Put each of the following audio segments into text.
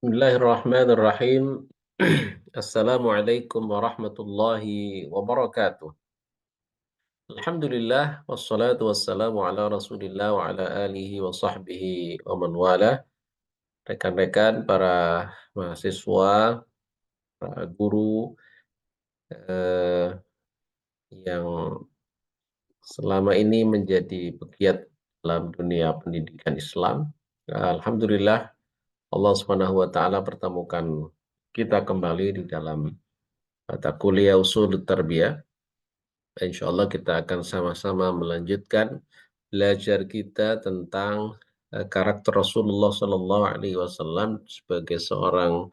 Bismillahirrahmanirrahim. Assalamualaikum warahmatullahi wabarakatuh. Alhamdulillah wassalatu wassalamu ala Rasulillah wa ala alihi wa sahbihi wa man wala. Rekan-rekan para mahasiswa, para guru eh, yang selama ini menjadi pegiat dalam dunia pendidikan Islam. Alhamdulillah Allah Subhanahu wa taala pertemukan kita kembali di dalam mata kuliah usul tarbiyah. Insya Allah kita akan sama-sama melanjutkan belajar kita tentang karakter Rasulullah Sallallahu Alaihi Wasallam sebagai seorang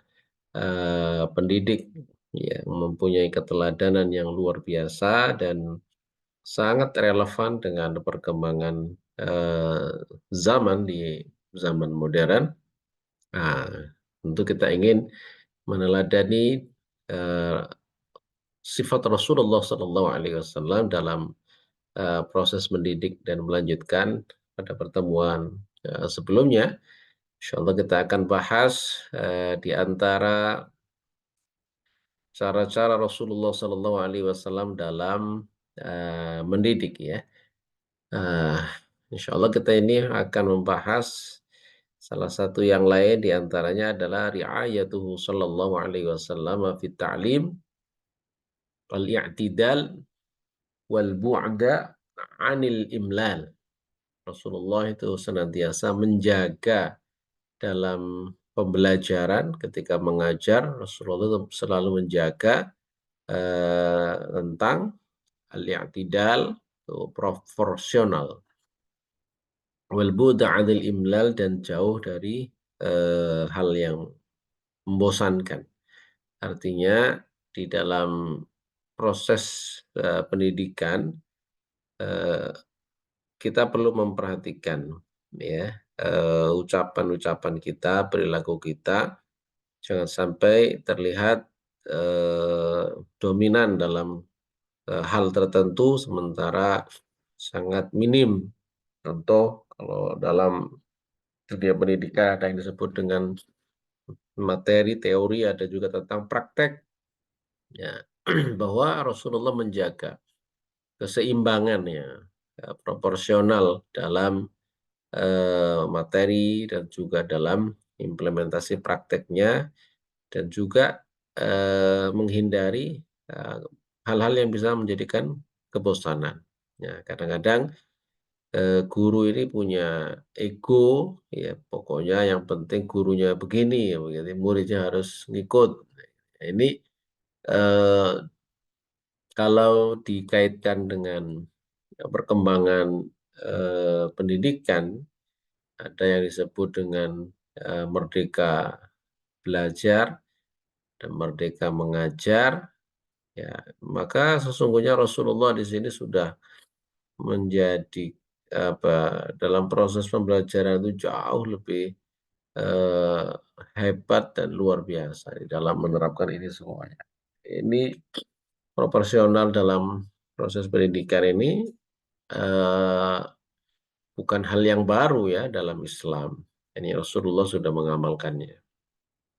pendidik yang mempunyai keteladanan yang luar biasa dan sangat relevan dengan perkembangan zaman di zaman modern. Nah, tentu kita ingin meneladani eh, sifat Rasulullah Sallallahu Alaihi Wasallam dalam proses mendidik dan melanjutkan pada pertemuan sebelumnya. Insya Allah kita akan bahas di antara cara-cara Rasulullah Sallallahu Alaihi Wasallam dalam mendidik ya. Uh, Insya Allah kita ini akan membahas salah satu yang lain di antaranya adalah riayatuhu Sallallahu Alaihi Wasallam fi ta'lim al-i'tidal wal bu'da anil imlal. Rasulullah itu senantiasa menjaga dalam pembelajaran ketika mengajar. Rasulullah itu selalu menjaga tentang al-i'tidal, proporsional, wal bu'da anil imlal, dan jauh dari hal yang membosankan. Artinya di dalam proses pendidikan eh, kita perlu memperhatikan ya ucapan-ucapan kita, perilaku kita jangan sampai terlihat eh, dominan dalam hal tertentu sementara sangat minim. Contoh kalau dalam dunia pendidikan ada yang disebut dengan materi, teori, ada juga tentang praktek ya bahwa Rasulullah menjaga keseimbangan ya, proporsional dalam materi dan juga dalam implementasi prakteknya dan juga menghindari hal-hal yang bisa menjadikan kebosanan. Ya, kadang-kadang guru ini punya ego, ya pokoknya yang penting gurunya begini, ya begitu, muridnya harus ngikut. Nah, ini eh, kalau dikaitkan dengan perkembangan pendidikan, ada yang disebut dengan merdeka belajar dan merdeka mengajar, ya maka sesungguhnya Rasulullah di sini sudah menjadi apa dalam proses pembelajaran itu jauh lebih eh, hebat dan luar biasa di dalam menerapkan ini semuanya. Ini proporsional dalam proses pendidikan ini eh, bukan hal yang baru ya dalam Islam. Ini Rasulullah sudah mengamalkannya.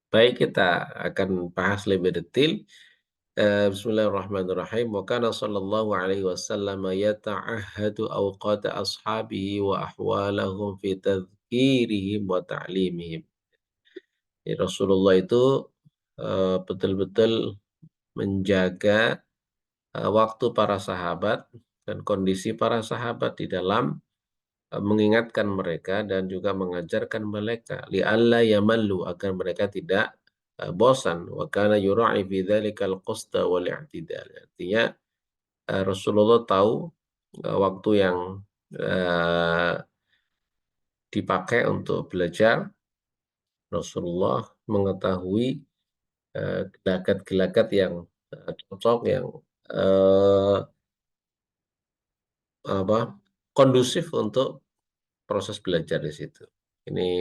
Baik, kita akan bahas lebih detail. Bismillahirrahmanirrahim. Wa kana sallallahu alaihi wasallam yata'ahhadu awqata ashabihi wa ahwalahum fi tadhkirihim wa ta'limihim. Jadi Rasulullah itu betul-betul menjaga waktu para sahabat dan kondisi para sahabat di dalam mengingatkan mereka dan juga mengajarkan mereka li'alla yamallu, agar mereka tidak bosan. Wa kana yura'i fi dzalikal qusta wal i'tidal. Artinya Rasulullah tahu waktu yang eh, dipakai untuk belajar. Rasulullah mengetahui gelagat-gelagat yang cocok, yang eh, apa kondusif untuk proses belajar di situ. Ini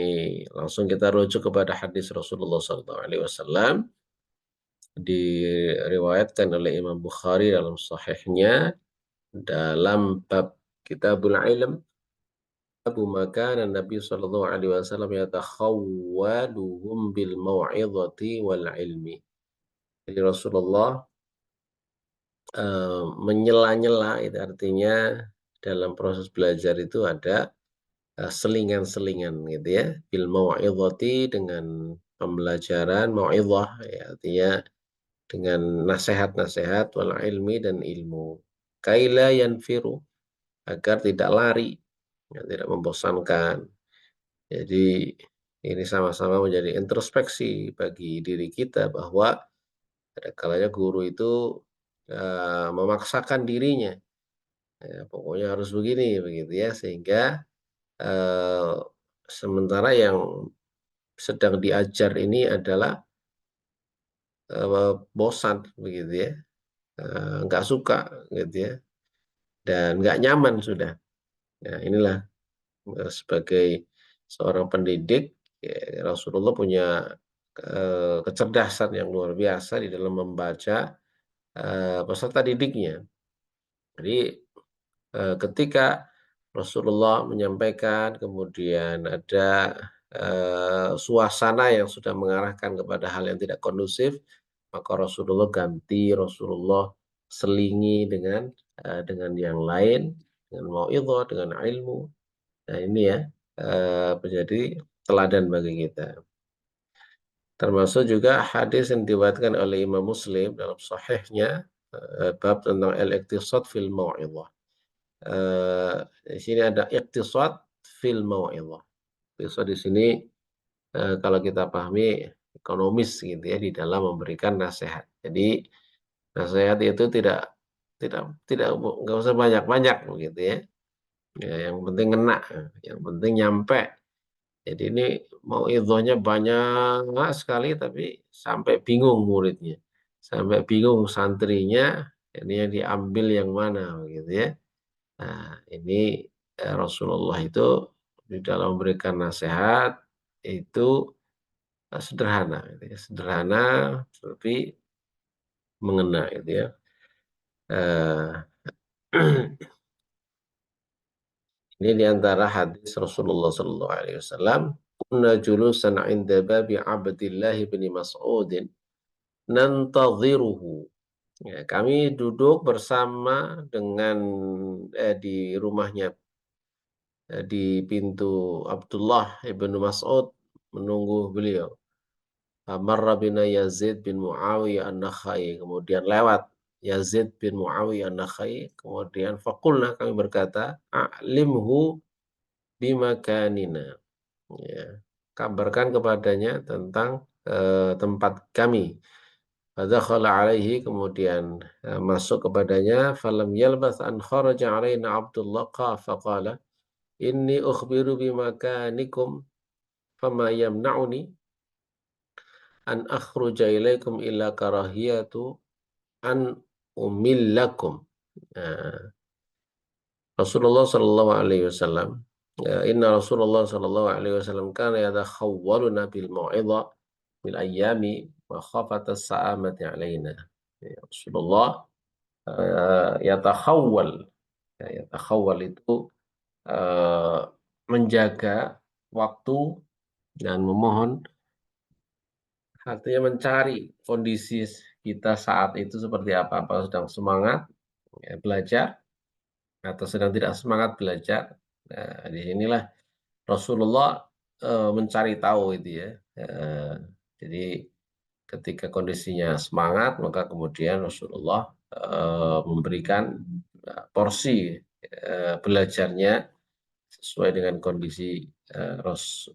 langsung kita rujuk kepada hadis Rasulullah SAW, diriwayatkan oleh Imam Bukhari dalam sahihnya dalam bab Kitabul Ilm, Abu Makana Nabi sallallahu alaihi wasallam yatakhawwaluhum bil mau'izati wal ilmi. Jadi Rasulullah menyela-nyela itu artinya dalam proses belajar itu ada selingan-selingan gitu ya. Bil mau'izati dengan pembelajaran mau'izah ya, artinya dengan nasihat-nasihat wal ilmi dan ilmu. Kaila yanfiru agar tidak lari, ya, tidak membosankan. Jadi ini sama-sama menjadi introspeksi bagi diri kita bahwa ada kalanya guru itu memaksakan dirinya, ya, pokoknya harus begini begitu ya, sehingga eh, sementara yang sedang diajar ini adalah bosan begitu ya, nggak suka gitu ya, dan nggak nyaman sudah. Nah, inilah sebagai seorang pendidik, ya, Rasulullah punya kecerdasan yang luar biasa di dalam membaca peserta didiknya. Jadi ketika Rasulullah menyampaikan, kemudian ada suasana yang sudah mengarahkan kepada hal yang tidak kondusif, maka Rasulullah ganti, Rasulullah selingi dengan yang lain, dengan mau'izah, dengan ilmu. Nah ini ya, menjadi teladan bagi kita. Termasuk juga hadis yang diriwayatkan oleh Imam Muslim dalam sahihnya, bab tentang al-iqtisad fil mau'izah. Eh, di sini ada iqtisad fil mau'izah. Iqtisad di sini kalau kita pahami ekonomis gitu ya, di dalam memberikan nasihat. Jadi nasihat itu tidak nggak usah banyak-banyak begitu ya. Ya, yang penting ngena, yang penting nyampe. Jadi ini mau idhohnya banyak sekali tapi sampai bingung muridnya. Sampai bingung santrinya, ini yang diambil yang mana gitu ya. Nah, ini Rasulullah itu di dalam memberikan nasihat itu sederhana gitu ya. Sederhana tapi mengena gitu ya. Eh, ini di antara hadis Rasulullah sallallahu alaihi wasallam, "Kunna julusan 'inda babi Abdillah bin Mas'udin nantadhiruhu." Ya, kami duduk bersama dengan di rumahnya, di pintu Abdullah ibnu Mas'ud menunggu beliau. Marra bina Yazid bin Muawiyah an-Nakhai, kemudian lewat Yazid bin Muawiyah an-Nakhai, kemudian faqulna, kami berkata, a'limhu bimakanina. Ya, kabarkan kepadanya tentang tempat kami. Fadakhala alaihi, kemudian masuk kepadanya, falam yalbath an kharaja alaina Abdullah faqala inni ukhbiru bimakanikum fama yamna'uni an akhruja ilaikum illa karahiyatu an umillakum. Nah, Rasulullah sallallahu alaihi wasallam, inna Rasulullah sallallahu alaihi wasallam kana yatakhawwaluna bil mau'izah bil ayyami wa khafata sa'amati alaina. Ya, Rasulullah yatakhawwal. Ya, yatakhawwal itu eh, menjaga waktu dan memohon, artinya mencari kondisi kita saat itu seperti apa, apa sedang semangat ya, belajar atau sedang tidak semangat belajar. Nah, di sinilah Rasulullah mencari tahu itu ya. Eh, jadi ketika kondisinya semangat, maka kemudian Rasulullah memberikan porsi belajarnya sesuai dengan kondisi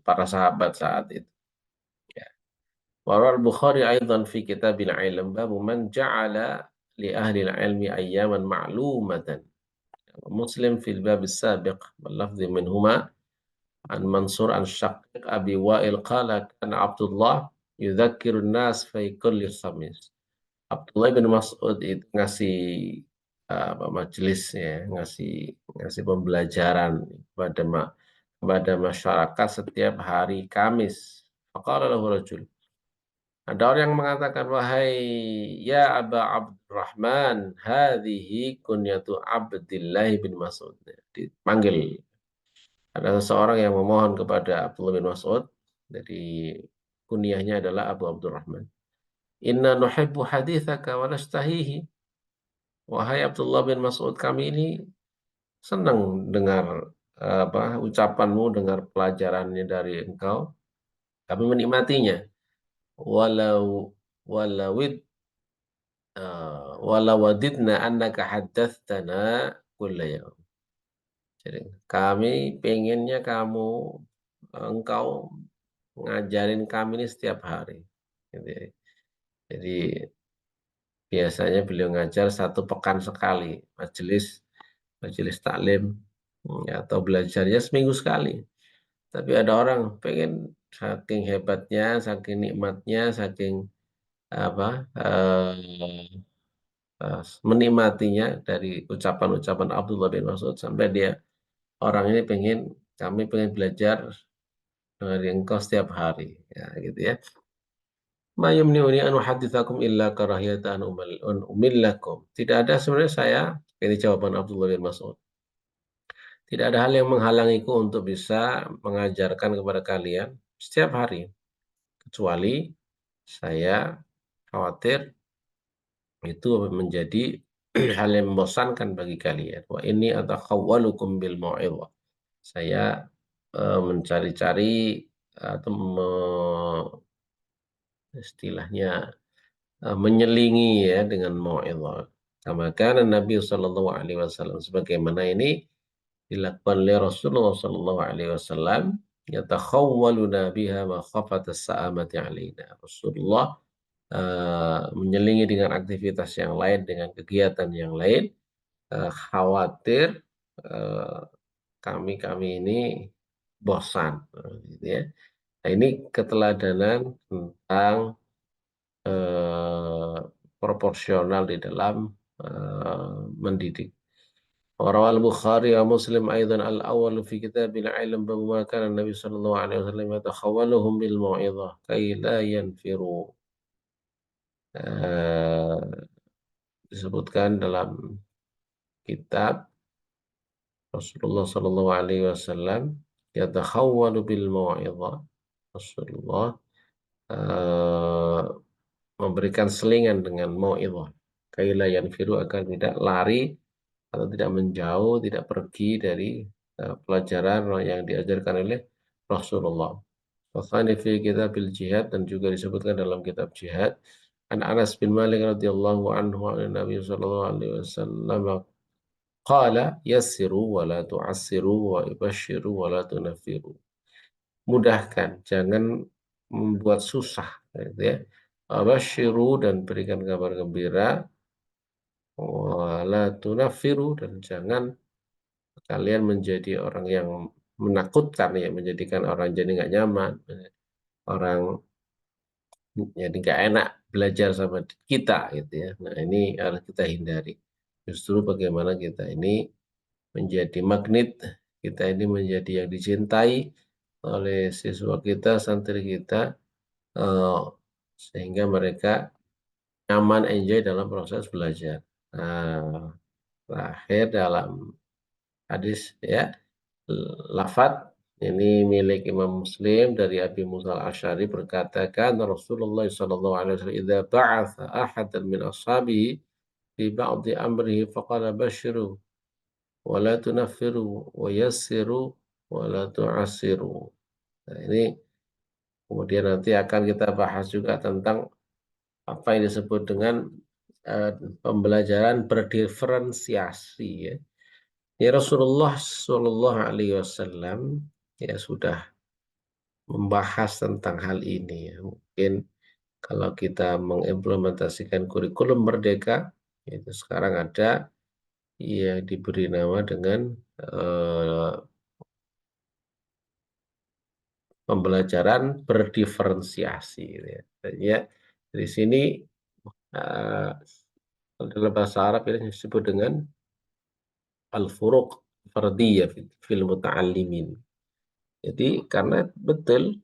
para sahabat saat itu. Ya. Warwal Bukhari aidan fi kitabil ilm babu man ja'ala li ahli ilmi ayyaman ma'lumatan. Muslim fil bab sabiq wal-lafzi minhuma an Mansur an Syaqiq Abi Wa'il qala kana Abdullah yudzakirun nas fi kulli khamis. Abdullah bin Mas'ud itu ngasih majelis ya, ngasih ngasih pembelajaran kepada kepada masyarakat setiap hari Kamis. Faqala lahu rajul. Ada orang yang mengatakan, wahai ya Aba Abdurrahman, hadhihi kunyatu Abdillah bin Mas'ud. Dipanggil Ada seseorang yang memohon kepada Abdullah bin Mas'ud, jadi kunyahnya adalah Abu Abdurrahman. Inna nuhibbu hadithaka wa nastahihi. Wahai Abdullah bin Mas'ud, kami ini senang dengar ucapanmu, dengar pelajarannya dari engkau. Kami menikmatinya. Walau walawid walawadidna annaka haddatstana kulla yaum. Jadi kami pengennya engkau ngajarin kami ini setiap hari. Gitu ya. Jadi biasanya beliau ngajar 1 pekan sekali, majelis majelis taklim, atau belajarnya seminggu sekali. Tapi ada orang pengen saking hebatnya, saking nikmatnya, saking apa menikmatinya dari ucapan-ucapan Abdullah bin Mas'ud sampai orang ini kami pengen belajar dari engkau setiap hari, ya gitu ya. Ma yumni'uni an uhadditsakum illa karahiyata an umillakum. Tidak ada sebenarnya ini jawaban Abdullah bin Mas'ud. Tidak ada hal yang menghalangiku untuk bisa mengajarkan kepada kalian setiap hari, kecuali saya khawatir itu menjadi hal yang membosankan bagi kalian. Wa inni atakhawwalukum bil mau'izah. Saya mencari-cari atau istilahnya menyelingi ya dengan mau'izah. Kama kana Nabi sallallahu alaihi wasallam, sebagaimana ini dilakukan oleh Rasulullah sallallahu alaihi wasallam, yatakhawwaluna biha makhafata as-sa'amati alaina. Rasulullah menyelingi dengan aktivitas yang lain, dengan kegiatan yang lain, khawatir eh, kami ini bosan, gitu ya. Nah, ini keteladanan tentang eh, proporsional di dalam mendidik. Rawal Bukhari wa Muslim aidan al-awwal fi kitabil ilm bab ma kana Nabi sallallahu alaihi wasallam yatakhawwaluhum bil mau'izah kay la yanfiru. Eh, Disebutkan dalam kitab Rasulullah sallallahu alaihi wasallam yatakhawwalu bil mau'izah. Rasulullah eh, memberikan selingan dengan mau'izah. Kaila yanfiru, agar tidak lari atau tidak menjauh, tidak pergi dari pelajaran yang diajarkan oleh Rasulullah. Wathani fi kitabil jihad, dan juga disebutkan dalam kitab jihad. An Anas bin Malik radhiyallahu anhu an Nabi sallallahu alaihi wasallam qala yassiru wa la tu'assiru wa ibashiru wa la tunaffiru. Mudahkan, jangan membuat susah, gitu ya. Abashiru, dan berikan kabar gembira, wa la tunaffiru, dan jangan kalian menjadi orang yang menakutkan, ya, menjadikan orang jadi nggak nyaman, orang jadi nggak enak belajar sama kita, gitu ya. Nah, ini harus kita hindari. Justru bagaimana kita ini menjadi magnet, kita ini menjadi yang dicintai oleh siswa kita, santri kita, eh, sehingga mereka nyaman, enjoy dalam proses belajar. Nah, terakhir dalam hadis ya, lafad ini milik Imam Muslim dari Abi Musa al-Asy'ari, berkata, kan Rasulullah sallallahu alaihi wasallam idza ba'atha ahadan min ashabihi fi ba'di amrihi faqala basyiru wa la tunaffiru wa yassiru wa la tu'assiru. Nah, ini kemudian nanti akan kita bahas juga tentang apa yang disebut dengan eh, pembelajaran berdiferensiasi, ya. Ya, Rasulullah Shallallahu Alaihi Wasallam ya sudah membahas tentang hal ini, ya. Mungkin kalau kita mengimplementasikan kurikulum Merdeka, itu sekarang ada yang diberi nama dengan eh, pembelajaran berdiferensiasi, gitu ya. Ya, di sini eh, dalam bahasa Arab ini disebut dengan al-furuq fardiyah fil muta'allimin. Jadi karena betul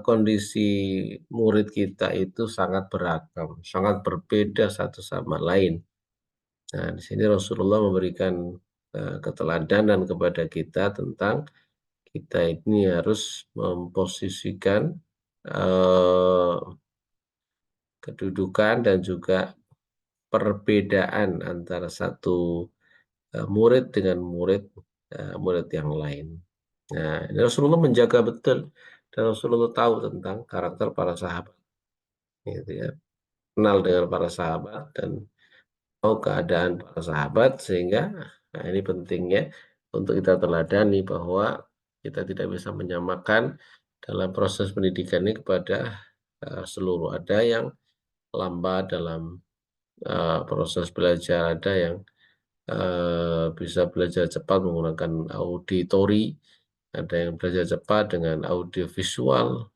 kondisi murid kita itu sangat beragam, sangat berbeda satu sama lain. Nah, di sini Rasulullah memberikan keteladanan kepada kita tentang kita ini harus memposisikan, eee, kedudukan dan juga perbedaan antara satu, murid dengan murid yang lain. Nah, ini Rasulullah menjaga betul dan Rasulullah tahu tentang karakter para sahabat, gitu ya. Kenal dengan para sahabat dan tahu keadaan para sahabat sehingga nah ini pentingnya untuk kita teladani bahwa kita tidak bisa menyamakan dalam proses pendidikan ini kepada, seluruh. Ada yang lambat dalam, proses belajar, ada yang, bisa belajar cepat menggunakan auditori, ada yang belajar cepat dengan audiovisual,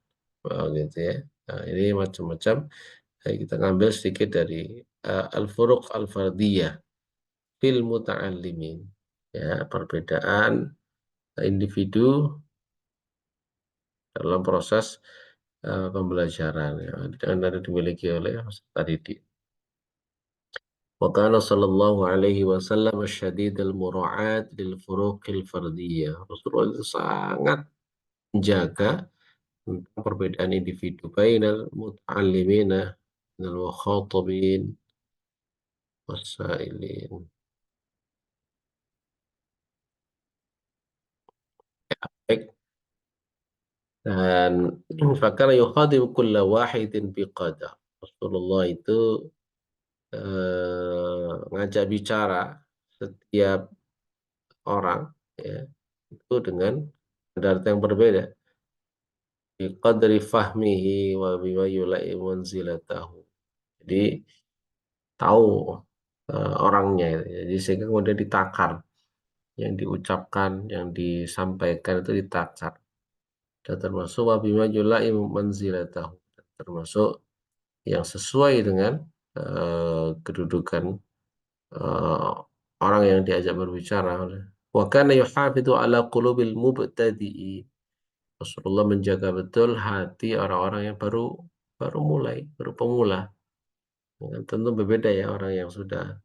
gitu ya. Nah, ini macam-macam, kita ngambil sedikit dari, al-furuq al-fardiyah fil muta'allimin, ya, perbedaan individu dalam proses, pembelajaran ya, dan ada dimiliki oleh peserta didik. Wa kana sallallahu alaihi wasallam syadidal mura'at lil furuqil fardiyah. Rasulullah itu sangat menjaga tentang perbedaan individu bainal muta'allimina minal mukhatabin was-sa'ilin. Baik, dan fakana yukhadibu kulla wahidin biqadar. Rasulullah itu, ngajak bicara setiap orang, ya, itu dengan kadar yang berbeda, biqadri fahmihi wa bima yula'i manzilatahu. Jadi tahu, orangnya itu ya, jadi sehingga kemudian ditakar, yang diucapkan, yang disampaikan itu ditakar, dan termasuk wa bima yula'i manzilatahu, termasuk yang sesuai dengan, kedudukan, eee, orang yang diajak berbicara. Wa kana yuhafidhu ala qulubil mubtadi'in. Rasulullah menjaga betul hati orang-orang yang baru baru mulai, baru pemula. Ya, tentu berbeda ya orang yang sudah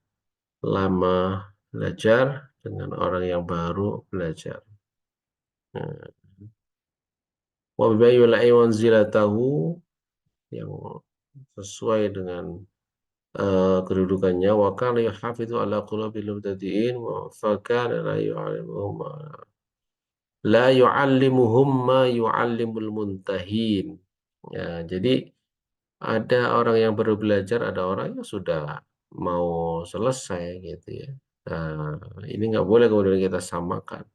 lama belajar dengan orang yang baru belajar. Nah, wa bima yula'i manzilatahu, yang sesuai dengan, kedudukannya. Wa kana yuhafidzu ala qulubil mubtadi'in wa fa kana la yu'allimuhum ma yu'allimul muntahin. Ya, jadi ada orang yang baru belajar, ada orang yang sudah mau selesai gitu ya. Nah, ini nggak boleh kemudian kita samakan,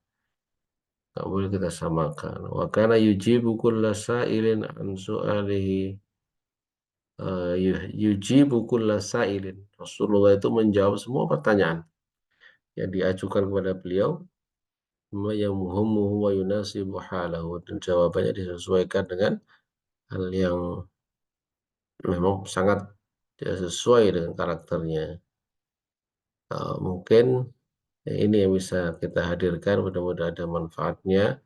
nggak boleh kita samakan. Wa kana yujibu kulla sa'ilin an su'alihi, yujibu kulla sa'ilin. Rasulullah itu menjawab semua pertanyaan yang diajukan kepada beliau, ma yahummuhu wa yunasibu halahu, dan jawabannya disesuaikan dengan hal yang memang sangat ya sesuai dengan karakternya. Mungkin ya ini yang bisa kita hadirkan, mudah-mudahan ada manfaatnya.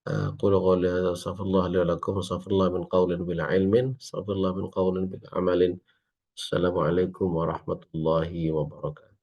Qulu qouli hadza astaghfirullah li wa lakum, astaghfirullah min qaulin bila ilmin, astaghfirullah min qaulin bila amalin. Assalamualaikum warahmatullahi wabarakatuh.